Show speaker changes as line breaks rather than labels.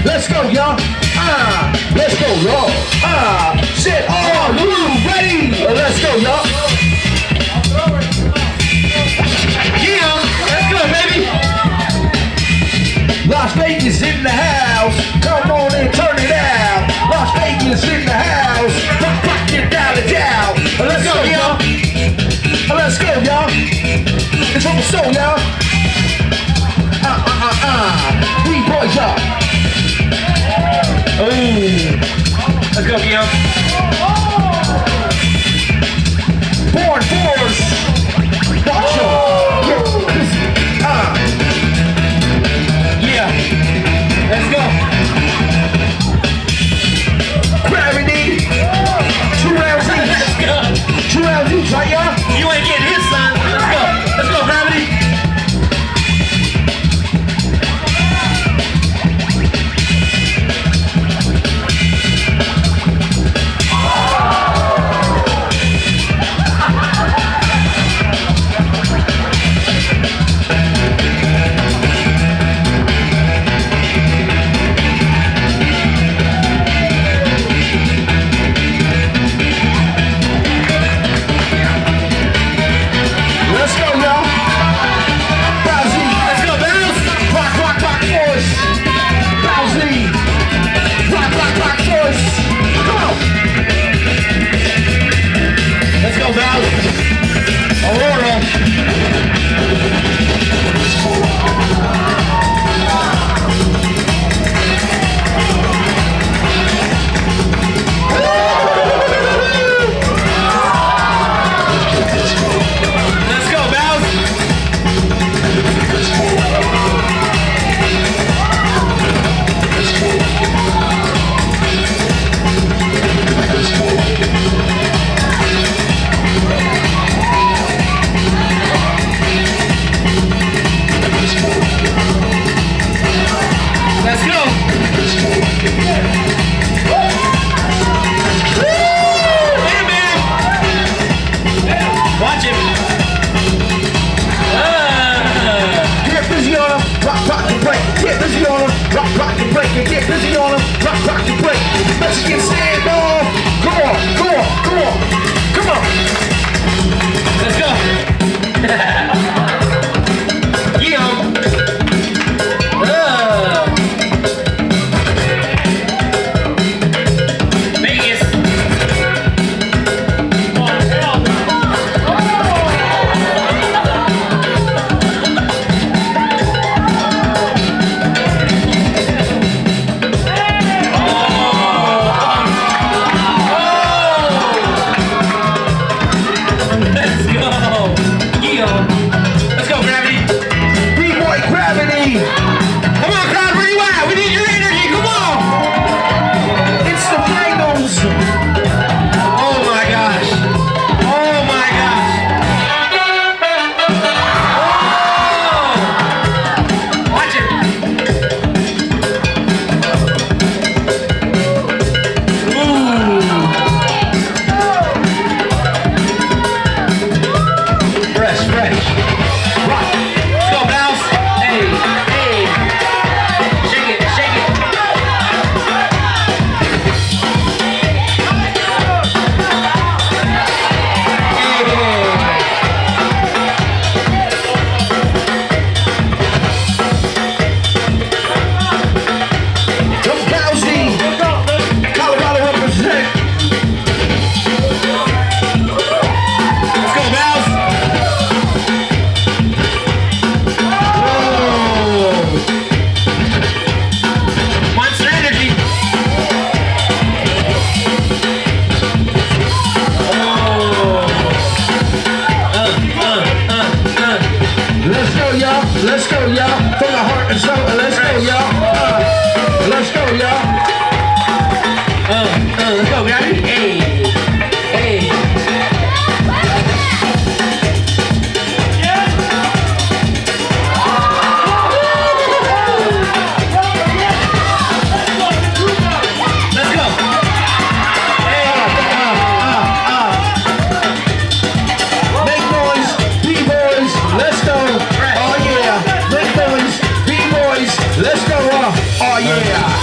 Let's go, y'all. Let's go, y'all. Shit, are you ready? Let's go, y'all. Yeah, let's go, baby. Las Vegas in the house. Come on and turn it out. Las Vegas in the house. Rock it down and down. Let's go, y'all. Let's go, y'all. It's on the soul, y'all. B-boys, y'all. Let's go, y'all. Born force. Watch y'all. Yeah. Let's go. Gravity. 2 rounds each. Let's go. 2 rounds each, right, y'all?
You ain't getting his, son. Let's go. Let's go, Gravity.
Get busy on them, rock and break. Mexican standoff. Come on.
Let's go. Yeah. Vegas.
Let's go, y'all. From the heart and soul. Let's go, y'all. Let's go, y'all.
Let's go, got it? Hey. Let's go.
Make noise, B-boys. Let's go. Oh yeah. Make noise, B-boys. Let's go. Oh yeah.